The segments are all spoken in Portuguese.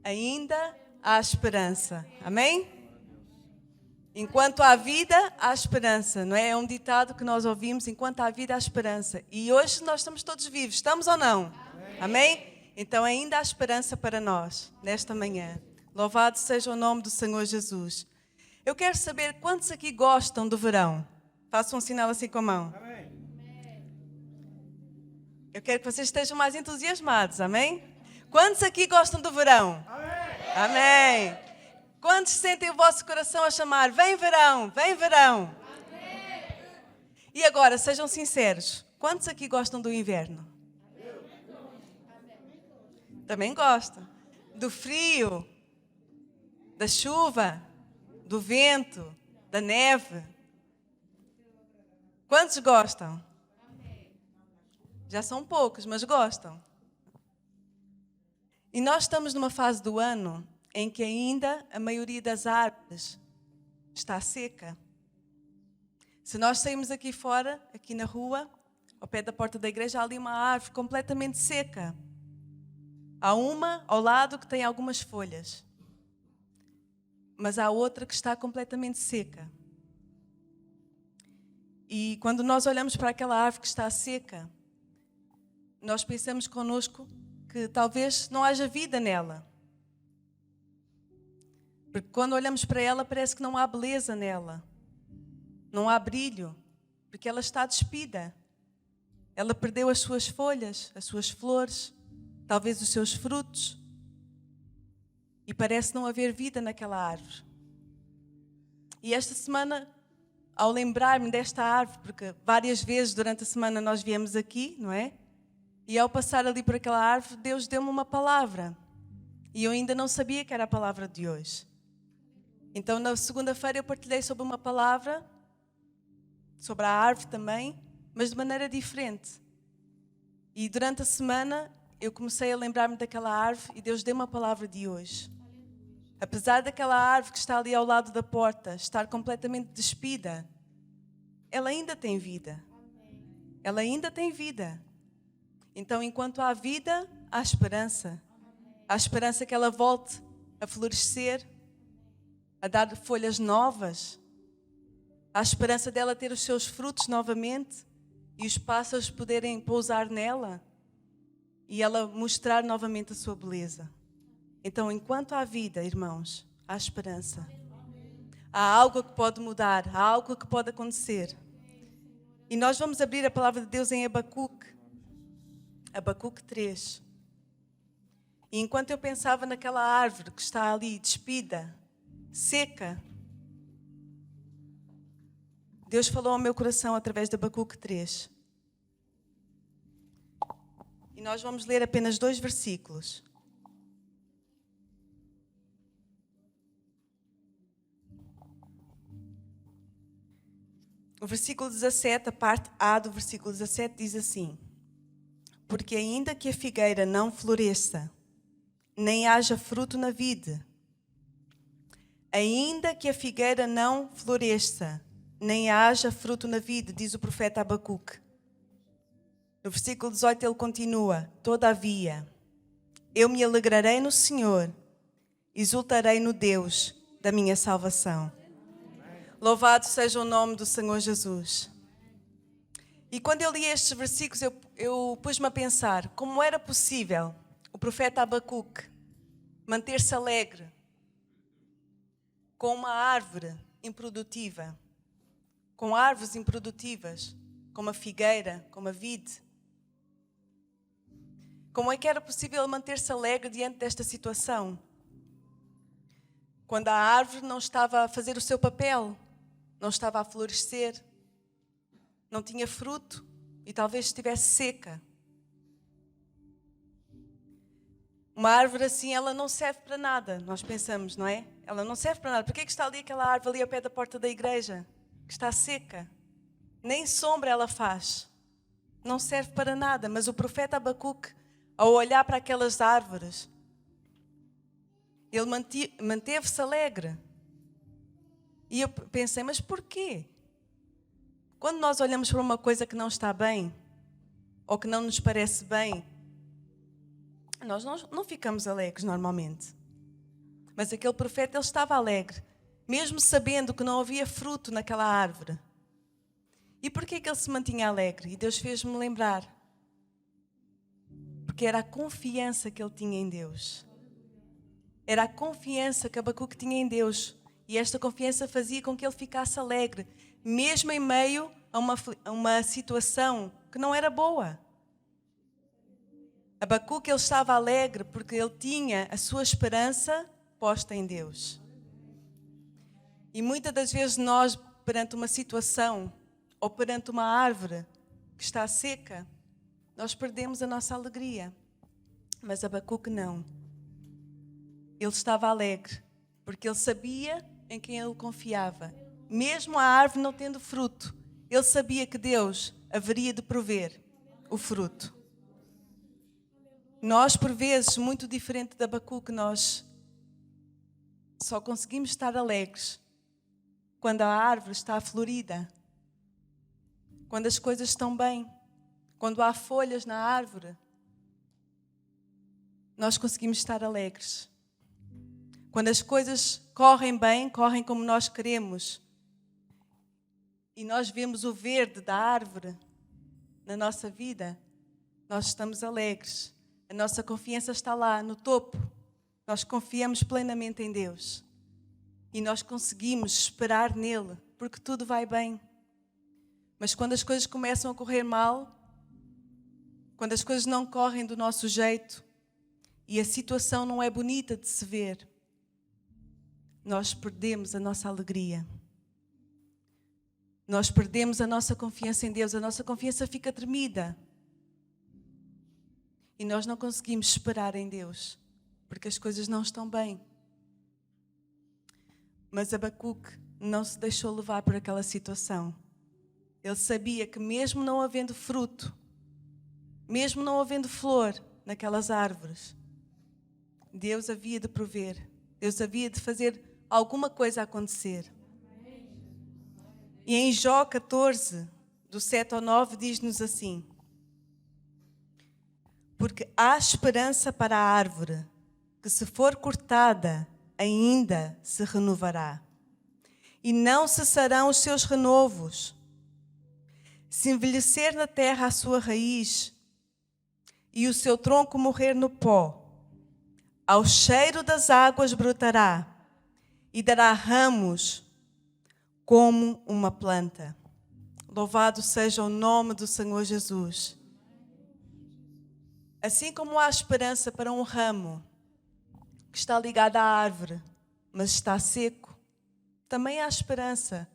ainda há esperança. Amém? Enquanto há vida, há esperança, não é? É um ditado que nós ouvimos, enquanto há vida, há esperança. E hoje nós estamos todos vivos, estamos ou não? Amém? Então ainda há esperança para nós, nesta manhã. Louvado seja o nome do Senhor Jesus. Eu quero saber quantos aqui gostam do verão. Façam um sinal assim com a mão. Eu quero que vocês estejam mais entusiasmados, amém? Quantos aqui gostam do verão? Amém. Quantos sentem o vosso coração a chamar, vem verão, vem verão? E agora, sejam sinceros, quantos aqui gostam do inverno? Também gostam. Do frio, da chuva, do vento, da neve. Quantos gostam? Já são poucos, mas gostam. E nós estamos numa fase do ano em que ainda a maioria das árvores está seca. Se nós sairmos aqui fora, aqui na rua, ao pé da porta da igreja, há ali uma árvore completamente seca. Há uma ao lado que tem algumas folhas, mas há outra que está completamente seca. E quando nós olhamos para aquela árvore que está seca, nós pensamos connosco que talvez não haja vida nela. Porque quando olhamos para ela, parece que não há beleza nela. Não há brilho, porque ela está despida. Ela perdeu as suas folhas, as suas flores, talvez os seus frutos. E parece não haver vida naquela árvore. E esta semana, ao lembrar-me desta árvore, porque várias vezes durante a semana nós viemos aqui, não é? E ao passar ali por aquela árvore, Deus deu-me uma palavra. E eu ainda não sabia que era a palavra de hoje. Então, na segunda-feira eu partilhei sobre uma palavra, sobre a árvore também, mas de maneira diferente. E durante a semana eu comecei a lembrar-me daquela árvore e Deus deu uma palavra de hoje. Apesar daquela árvore que está ali ao lado da porta estar completamente despida, ela ainda tem vida. Ela ainda tem vida. Então, enquanto há vida, há esperança. Há esperança que ela volte a florescer, a dar folhas novas. Há esperança dela ter os seus frutos novamente e os pássaros poderem pousar nela e ela mostrar novamente a sua beleza. Então, enquanto há vida, irmãos, há esperança. Há algo que pode mudar, há algo que pode acontecer. E nós vamos abrir a palavra de Deus em Abacuque. Abacuque 3. E enquanto eu pensava naquela árvore que está ali despida, seca, Deus falou ao meu coração através de Abacuque 3. E nós vamos ler apenas 2 versículos. O versículo 17, a parte A do versículo 17 diz assim: porque ainda que a figueira não floresça, nem haja fruto na vide, ainda que a figueira não floresça, nem haja fruto na vide, diz o profeta Abacuque. No versículo 18 ele continua: todavia, eu me alegrarei no Senhor, exultarei no Deus da minha salvação. Louvado seja o nome do Senhor Jesus. E quando eu li estes versículos, eu pus-me a pensar como era possível o profeta Abacuque manter-se alegre com uma árvore improdutiva, com árvores improdutivas, como a figueira, como a vide. Como é que era possível manter-se alegre diante desta situação? Quando a árvore não estava a fazer o seu papel, não estava a florescer, não tinha fruto e talvez estivesse seca. Uma árvore assim, ela não serve para nada, nós pensamos, não é? Ela não serve para nada. Por que está ali aquela árvore ali ao pé da porta da igreja, que está seca? Nem sombra ela faz. Não serve para nada. Mas o profeta Abacuque, ao olhar para aquelas árvores, ele manteve-se alegre. E eu pensei, mas porquê? Quando nós olhamos para uma coisa que não está bem, ou que não nos parece bem, nós não ficamos alegres normalmente. Mas aquele profeta, ele estava alegre, mesmo sabendo que não havia fruto naquela árvore. E porquê que ele se mantinha alegre? E Deus fez-me lembrar. Porque era a confiança que ele tinha em Deus. Era a confiança que Abacuque tinha em Deus. E esta confiança fazia com que ele ficasse alegre, mesmo em meio a uma situação que não era boa. Abacuque, ele estava alegre porque ele tinha a sua esperança posta em Deus. E muitas das vezes nós, perante uma situação ou perante uma árvore que está seca, nós perdemos a nossa alegria. Mas Abacuque não. Ele estava alegre porque ele sabia em quem ele confiava. Mesmo a árvore não tendo fruto, ele sabia que Deus haveria de prover o fruto. Nós, por vezes, muito diferente de Abacuque, nós só conseguimos estar alegres quando a árvore está florida, quando as coisas estão bem, quando há folhas na árvore. Nós conseguimos estar alegres. Quando as coisas correm bem, correm como nós queremos, e nós vemos o verde da árvore na nossa vida, nós estamos alegres. A nossa confiança está lá, no topo. Nós confiamos plenamente em Deus. E nós conseguimos esperar nele, porque tudo vai bem. Mas quando as coisas começam a correr mal, quando as coisas não correm do nosso jeito, e a situação não é bonita de se ver, nós perdemos a nossa alegria. Nós perdemos a nossa confiança em Deus, a nossa confiança fica tremida. E nós não conseguimos esperar em Deus, porque as coisas não estão bem. Mas Abacuque não se deixou levar por aquela situação. Ele sabia que mesmo não havendo fruto, mesmo não havendo flor naquelas árvores, Deus havia de prover, Deus havia de fazer alguma coisa acontecer. E em Jó 14, do 7 ao 9, diz-nos assim: porque há esperança para a árvore, que se for cortada, ainda se renovará. E não cessarão os seus renovos. Se envelhecer na terra a sua raiz, e o seu tronco morrer no pó, ao cheiro das águas brotará, e dará ramos como uma planta. Louvado seja o nome do Senhor Jesus. Assim como há esperança para um ramo que está ligado à árvore, mas está seco, também há esperança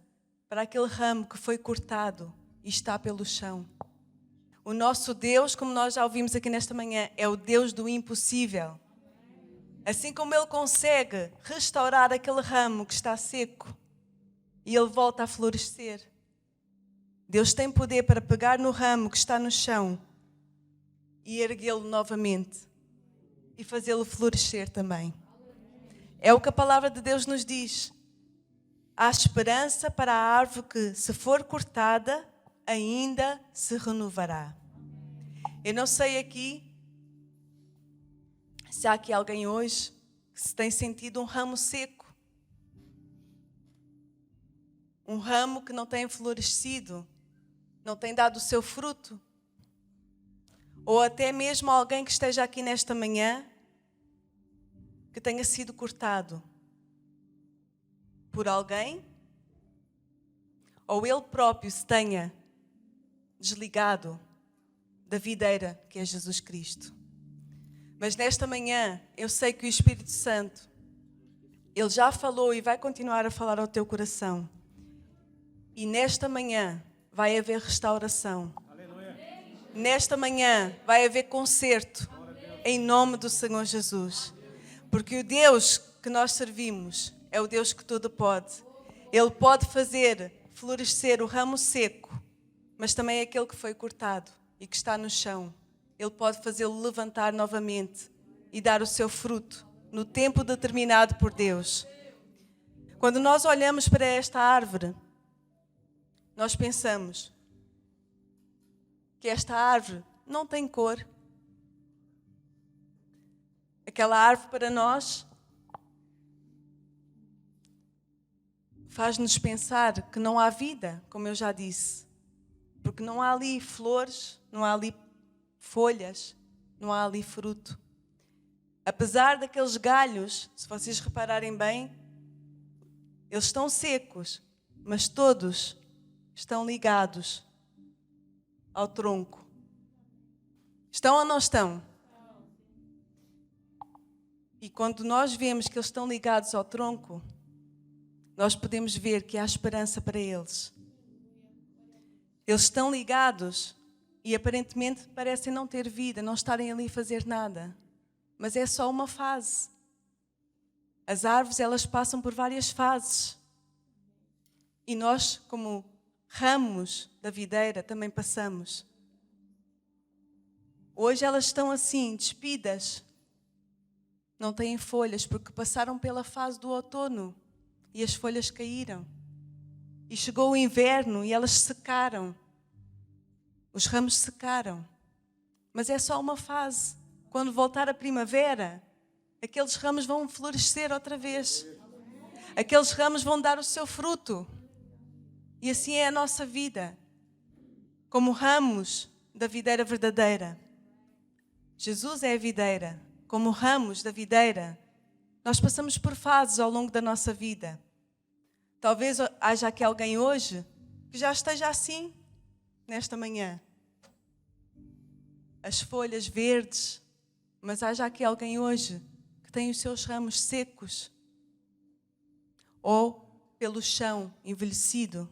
para aquele ramo que foi cortado e está pelo chão. O nosso Deus, como nós já ouvimos aqui nesta manhã, é o Deus do impossível. Assim como Ele consegue restaurar aquele ramo que está seco e ele volta a florescer, Deus tem poder para pegar no ramo que está no chão e erguê-lo novamente e fazê-lo florescer também. É o que a palavra de Deus nos diz. Há esperança para a árvore que, se for cortada, ainda se renovará. Eu não sei aqui se há aqui alguém hoje que se tem sentido um ramo seco, um ramo que não tem florescido, não tem dado o seu fruto. Ou até mesmo alguém que esteja aqui nesta manhã que tenha sido cortado por alguém, ou ele próprio se tenha desligado da videira que é Jesus Cristo. Mas nesta manhã eu sei que o Espírito Santo, Ele já falou e vai continuar a falar ao teu coração. E nesta manhã vai haver restauração. Nesta manhã vai haver conserto em nome do Senhor Jesus. Porque o Deus que nós servimos é o Deus que tudo pode. Ele pode fazer florescer o ramo seco, mas também é aquele que foi cortado e que está no chão. Ele pode fazê-lo levantar novamente e dar o seu fruto no tempo determinado por Deus. Quando nós olhamos para esta árvore, nós pensamos que esta árvore não tem cor. Aquela árvore para nós faz-nos pensar que não há vida, como eu já disse. Porque não há ali flores, não há ali folhas, não há ali fruto. Apesar daqueles galhos, se vocês repararem bem, eles estão secos, mas todos estão ligados ao tronco. Estão ou não estão? E quando nós vemos que eles estão ligados ao tronco, nós podemos ver que há esperança para eles. Eles estão ligados e aparentemente parecem não ter vida, não estarem ali a fazer nada. Mas é só uma fase. As árvores, elas passam por várias fases. E nós, como ramos da videira, também passamos. Hoje elas estão assim, despidas. Não têm folhas, porque passaram pela fase do outono. E as folhas caíram. E chegou o inverno e elas secaram. Os ramos secaram. Mas é só uma fase. Quando voltar a primavera, aqueles ramos vão florescer outra vez. Aqueles ramos vão dar o seu fruto. E assim é a nossa vida. Como ramos da videira verdadeira. Jesus é a videira. Como ramos da videira, nós passamos por fases ao longo da nossa vida. Talvez haja aqui alguém hoje que já esteja assim, nesta manhã. As folhas verdes, mas haja aqui alguém hoje que tem os seus ramos secos. Ou pelo chão envelhecido.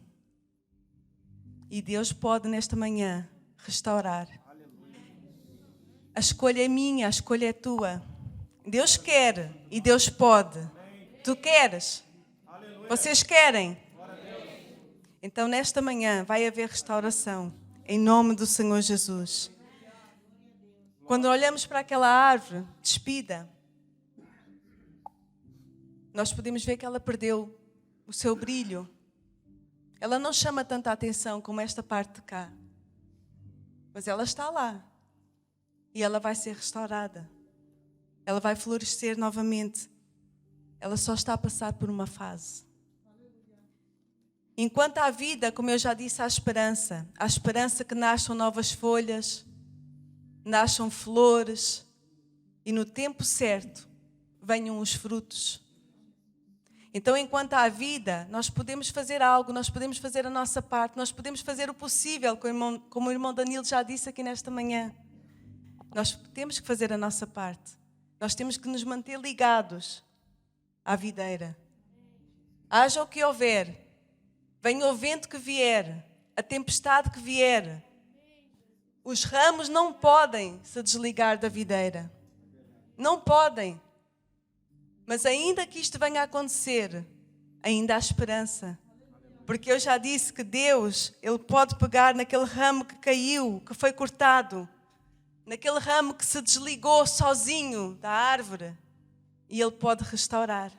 E Deus pode nesta manhã restaurar. A escolha é minha, a escolha é tua. Deus quer e Deus pode. Tu queres? Vocês querem? Então nesta manhã vai haver restauração. Em nome do Senhor Jesus. Quando olhamos para aquela árvore despida, nós podemos ver que ela perdeu o seu brilho. Ela não chama tanta atenção como esta parte de cá. Mas ela está lá. E ela vai ser restaurada. Ela vai florescer novamente. Ela só está a passar por uma fase. Enquanto há vida, como eu já disse, há esperança. Há esperança que nasçam novas folhas, nasçam flores e no tempo certo venham os frutos. Então, enquanto há vida, nós podemos fazer algo, nós podemos fazer a nossa parte, nós podemos fazer o possível, como o irmão Danilo já disse aqui nesta manhã. Nós temos que fazer a nossa parte. Nós temos que nos manter ligados à videira. Haja o que houver, venha o vento que vier, a tempestade que vier, os ramos não podem se desligar da videira. Não podem. Mas ainda que isto venha a acontecer, ainda há esperança. Porque eu já disse que Deus, Ele pode pegar naquele ramo que caiu, que foi cortado, naquele ramo que se desligou sozinho da árvore, e Ele pode restaurar.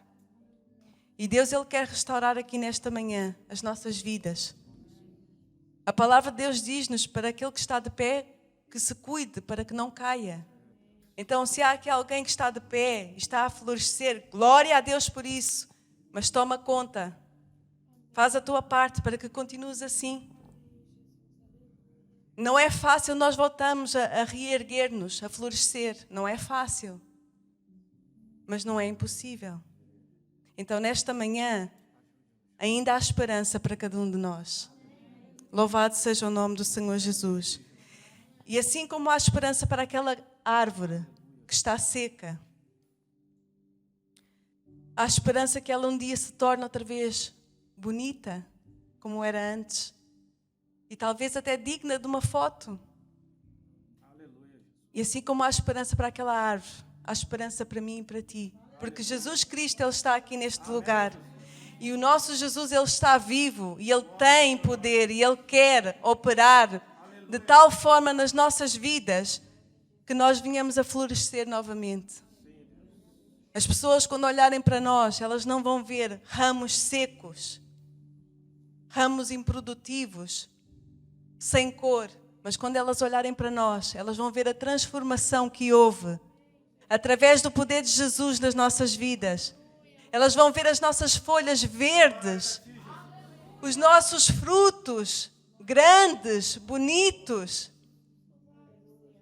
E Deus, Ele quer restaurar aqui nesta manhã as nossas vidas. A palavra de Deus diz-nos para aquele que está de pé, que se cuide para que não caia. Então, se há aqui alguém que está de pé, está a florescer, glória a Deus por isso, mas toma conta. Faz a tua parte para que continues assim. Não é fácil nós voltarmos a reerguer-nos, a florescer. Não é fácil. Mas não é impossível. Então, nesta manhã, ainda há esperança para cada um de nós. Louvado seja o nome do Senhor Jesus. E assim como há esperança para aquela árvore que está seca, há esperança que ela um dia se torne outra vez bonita, como era antes. E talvez até digna de uma foto. E assim como há esperança para aquela árvore, há esperança para mim e para ti. Porque Jesus Cristo, Ele está aqui neste lugar. E o nosso Jesus, Ele está vivo. E Ele tem poder. E Ele quer operar de tal forma nas nossas vidas que nós venhamos a florescer novamente. As pessoas, quando olharem para nós, elas não vão ver ramos secos, ramos improdutivos, sem cor, mas quando elas olharem para nós, elas vão ver a transformação que houve através do poder de Jesus nas nossas vidas. Elas vão ver as nossas folhas verdes, os nossos frutos grandes, bonitos,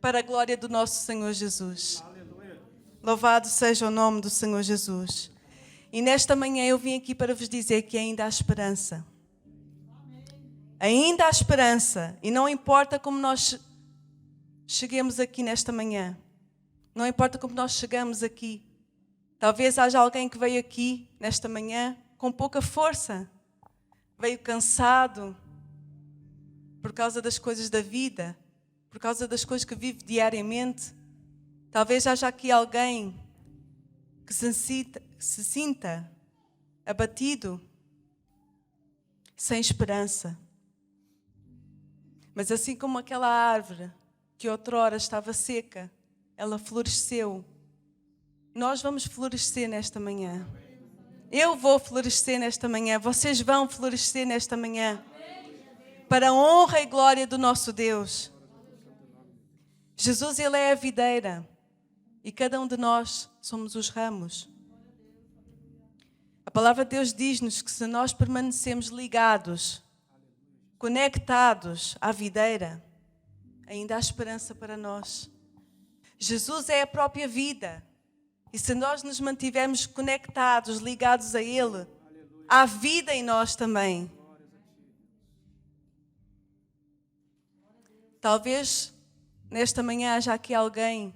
para a glória do nosso Senhor Jesus. Louvado seja o nome do Senhor Jesus. E nesta manhã eu vim aqui para vos dizer que ainda há esperança. Ainda há esperança. E não importa como nós cheguemos aqui nesta manhã. Não importa como nós chegamos aqui. Talvez haja alguém que veio aqui nesta manhã com pouca força. Veio cansado por causa das coisas da vida, por causa das coisas que vive diariamente. Talvez haja aqui alguém que se sinta abatido, sem esperança. Mas assim como aquela árvore que outrora estava seca, ela floresceu. Nós vamos florescer nesta manhã. Eu vou florescer nesta manhã. Vocês vão florescer nesta manhã. Para a honra e glória do nosso Deus. Jesus, Ele é a videira. E cada um de nós somos os ramos. A palavra de Deus diz-nos que se nós permanecemos ligados, conectados à videira, ainda há esperança para nós. Jesus é a própria vida. E se nós nos mantivermos conectados, ligados a Ele, há vida em nós também. Talvez nesta manhã haja aqui alguém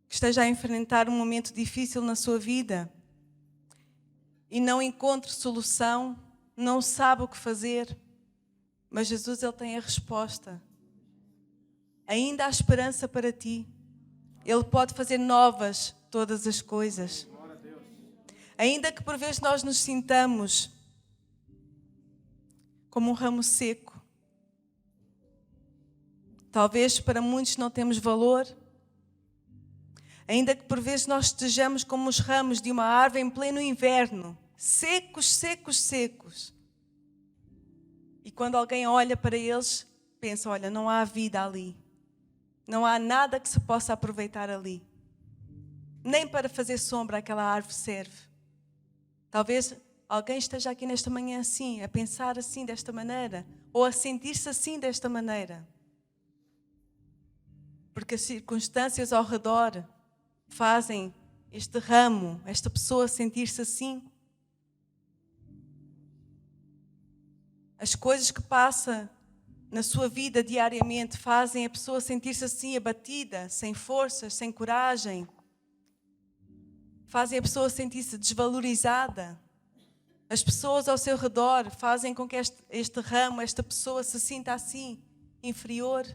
que esteja a enfrentar um momento difícil na sua vida e não encontre solução, não sabe o que fazer, mas Jesus, Ele tem a resposta. Ainda há esperança para ti. Ele pode fazer novas todas as coisas. Ainda que por vezes nós nos sintamos como um ramo seco. Talvez para muitos não temos valor. Ainda que por vezes nós estejamos como os ramos de uma árvore em pleno inverno, secos, secos, secos. E quando alguém olha para eles, pensa, olha, não há vida ali. Não há nada que se possa aproveitar ali. Nem para fazer sombra aquela árvore serve. Talvez alguém esteja aqui nesta manhã assim, a pensar assim desta maneira, ou a sentir-se assim desta maneira. Porque as circunstâncias ao redor fazem este ramo, esta pessoa sentir-se assim. As coisas que passa na sua vida diariamente fazem a pessoa sentir-se assim, abatida, sem forças, sem coragem. Fazem a pessoa sentir-se desvalorizada. As pessoas ao seu redor fazem com que este ramo, esta pessoa se sinta assim, inferior.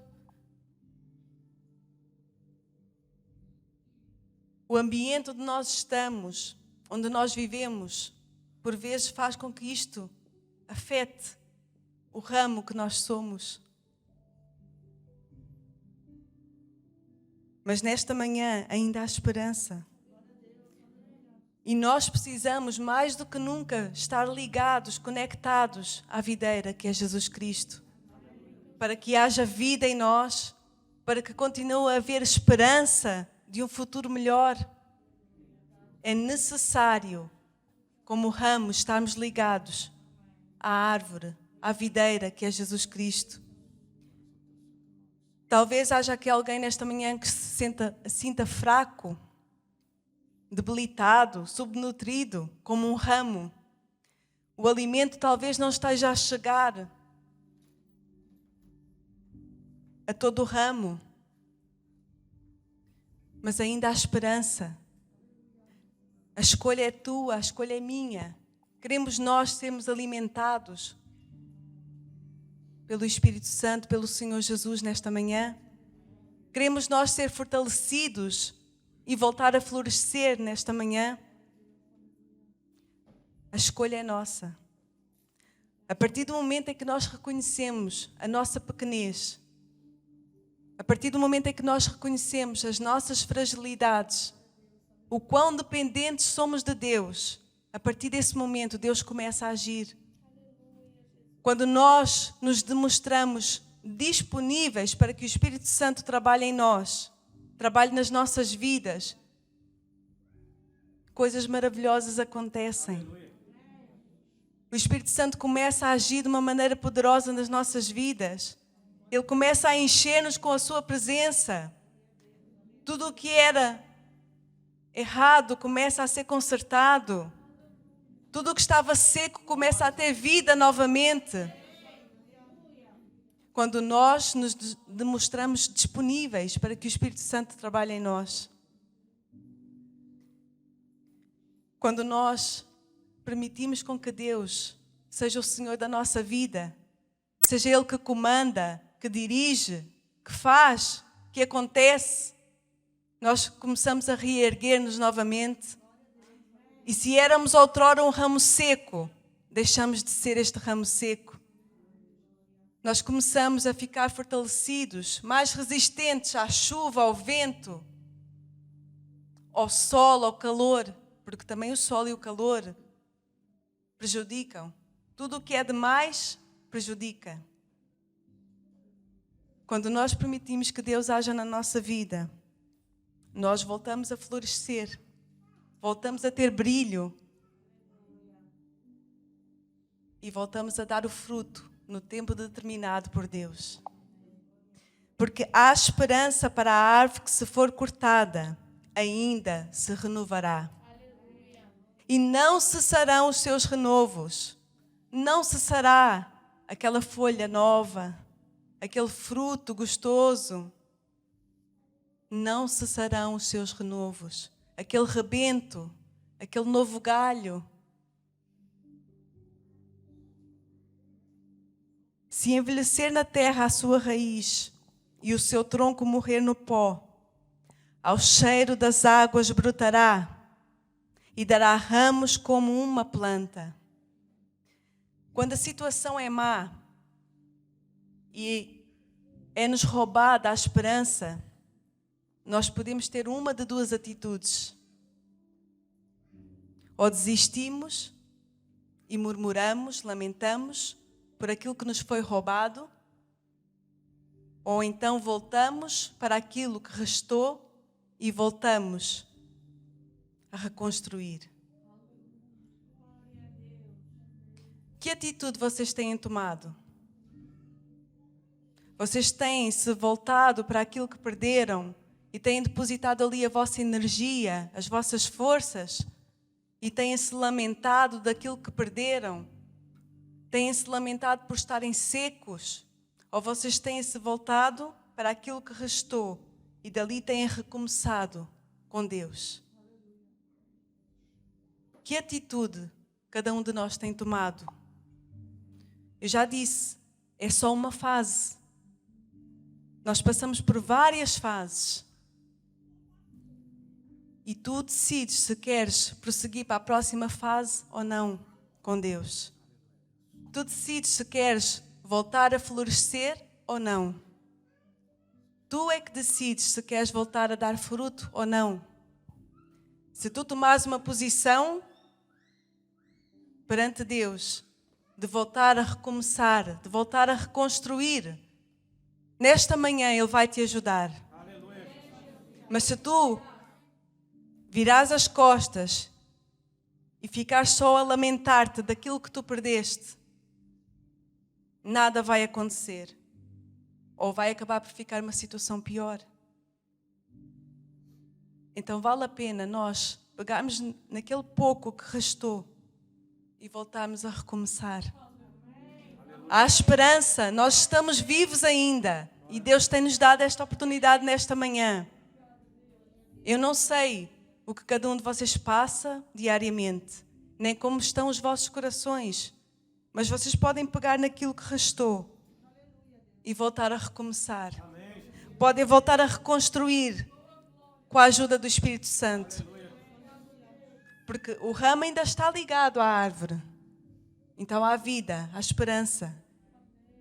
O ambiente onde nós estamos, onde nós vivemos, por vezes faz com que isto afete o ramo que nós somos. Mas nesta manhã ainda há esperança. E nós precisamos mais do que nunca estar ligados, conectados à videira que é Jesus Cristo. Para que haja vida em nós, para que continue a haver esperança de um futuro melhor. É necessário, como ramo, estarmos ligados à árvore, à videira que é Jesus Cristo. Talvez haja aqui alguém nesta manhã que se sinta fraco, debilitado, subnutrido, como um ramo. O alimento talvez não esteja a chegar a todo o ramo. Mas ainda há esperança. A escolha é tua, a escolha é minha. Queremos nós sermos alimentados pelo Espírito Santo, pelo Senhor Jesus nesta manhã. Queremos nós ser fortalecidos e voltar a florescer nesta manhã. A escolha é nossa. A partir do momento em que nós reconhecemos a nossa pequenez, a partir do momento em que nós reconhecemos as nossas fragilidades, o quão dependentes somos de Deus, a partir desse momento Deus começa a agir. Quando nós nos demonstramos disponíveis para que o Espírito Santo trabalhe em nós, trabalhe nas nossas vidas, coisas maravilhosas acontecem. O Espírito Santo começa a agir de uma maneira poderosa nas nossas vidas. Ele começa a encher-nos com a sua presença. Tudo o que era errado começa a ser consertado. Tudo o que estava seco começa a ter vida novamente. Quando nós nos demonstramos disponíveis para que o Espírito Santo trabalhe em nós. Quando nós permitimos com que Deus seja o Senhor da nossa vida, seja Ele que comanda, que dirige, que faz, que acontece, nós começamos a reerguer-nos novamente. E se éramos outrora um ramo seco, deixamos de ser este ramo seco. Nós começamos a ficar fortalecidos, mais resistentes à chuva, ao vento, ao sol, ao calor, porque também o sol e o calor prejudicam. Tudo o que é demais prejudica. Quando nós permitimos que Deus haja na nossa vida, nós voltamos a florescer, voltamos a ter brilho e voltamos a dar o fruto no tempo determinado por Deus. Porque há esperança para a árvore que, se for cortada, ainda se renovará. E não cessarão os seus renovos. Não cessará aquela folha nova, aquele fruto gostoso. Não cessarão os seus renovos. Aquele rebento, aquele novo galho. Se envelhecer na terra a sua raiz e o seu tronco morrer no pó, ao cheiro das águas brotará e dará ramos como uma planta. Quando a situação é má e é-nos roubada a esperança, nós podemos ter uma de duas atitudes. Ou desistimos e murmuramos, lamentamos por aquilo que nos foi roubado, ou então voltamos para aquilo que restou e voltamos a reconstruir. Que atitude vocês têm tomado? Vocês têm se voltado para aquilo que perderam e têm depositado ali a vossa energia, as vossas forças, e têm se lamentado daquilo que perderam? Têm se lamentado por estarem secos? Ou vocês têm se voltado para aquilo que restou e dali têm recomeçado com Deus? Que atitude cada um de nós tem tomado? Eu já disse, é só uma fase. Nós passamos por várias fases. E tu decides se queres prosseguir para a próxima fase ou não com Deus. Tu decides se queres voltar a florescer ou não. Tu é que decides se queres voltar a dar fruto ou não. Se tu tomares uma posição perante Deus de voltar a recomeçar, de voltar a reconstruir, nesta manhã Ele vai te ajudar. Mas se tu virares as costas e ficares só a lamentar-te daquilo que tu perdeste, nada vai acontecer. Ou vai acabar por ficar uma situação pior. Então vale a pena nós pegarmos naquele pouco que restou e voltarmos a recomeçar. Há esperança, nós estamos vivos ainda. E Deus tem-nos dado esta oportunidade nesta manhã. Eu não sei o que cada um de vocês passa diariamente, nem como estão os vossos corações. Mas vocês podem pegar naquilo que restou e voltar a recomeçar. Podem voltar a reconstruir com a ajuda do Espírito Santo. Porque o ramo ainda está ligado à árvore. Então há vida, há esperança.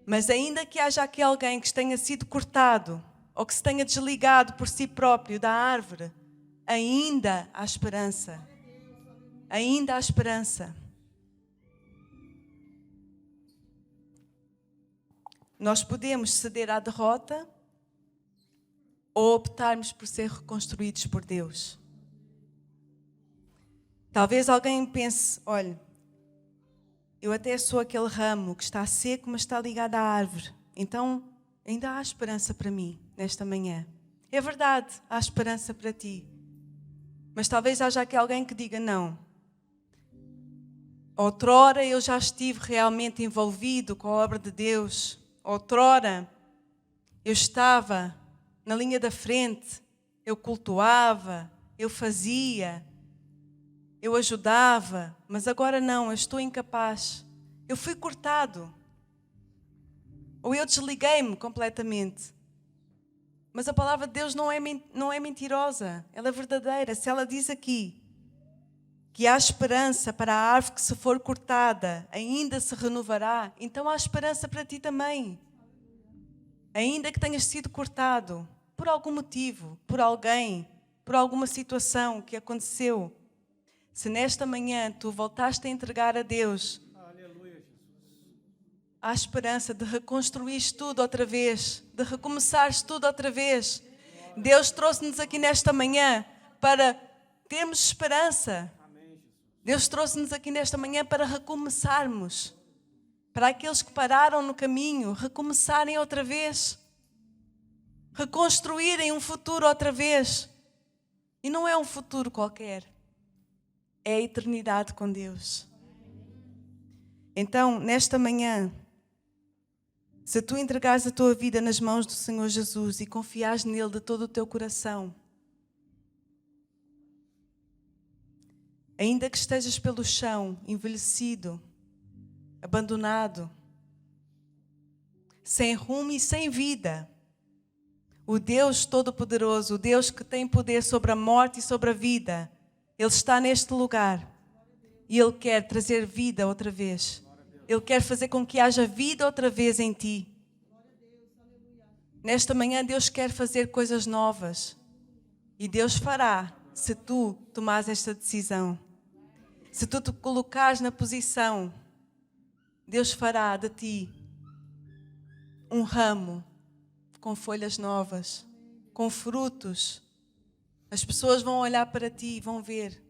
Mas ainda que haja aqui alguém que tenha sido cortado ou que se tenha desligado por si próprio da árvore, ainda há esperança. Ainda há esperança. Nós podemos ceder à derrota ou optarmos por ser reconstruídos por Deus. Talvez alguém pense, olha, eu até sou aquele ramo que está seco, mas está ligado à árvore. Então, ainda há esperança para mim nesta manhã. É verdade, há esperança para ti. Mas talvez haja aqui alguém que diga, não. Outrora eu já estive realmente envolvido com a obra de Deus. Outrora eu estava na linha da frente. Eu cultuava, eu fazia, eu ajudava. Mas agora não, eu estou incapaz. Eu fui cortado. Ou eu desliguei-me completamente. Mas a palavra de Deus não é mentirosa. Ela é verdadeira. Se ela diz aqui que há esperança para a árvore que, se for cortada, ainda se renovará, então há esperança para ti também. Ainda que tenhas sido cortado por algum motivo, por alguém, por alguma situação que aconteceu, se nesta manhã tu voltaste a entregar a Deus, há esperança de reconstruir tudo outra vez, de recomeçares tudo outra vez. Deus trouxe-nos aqui nesta manhã para termos esperança. Deus trouxe-nos aqui nesta manhã para recomeçarmos. Para aqueles que pararam no caminho, recomeçarem outra vez. Reconstruírem um futuro outra vez. E não é um futuro qualquer. É a eternidade com Deus. Então, nesta manhã, se tu entregares a tua vida nas mãos do Senhor Jesus e confiares nele de todo o teu coração, ainda que estejas pelo chão, envelhecido, abandonado, sem rumo e sem vida, o Deus Todo-Poderoso, o Deus que tem poder sobre a morte e sobre a vida, Ele está neste lugar e Ele quer trazer vida outra vez. Ele quer fazer com que haja vida outra vez em ti. Nesta manhã Deus quer fazer coisas novas e Deus fará se tu tomares esta decisão. Se tu te colocares na posição, Deus fará de ti um ramo com folhas novas, com frutos. As pessoas vão olhar para ti e vão ver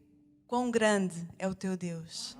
quão grande é o teu Deus.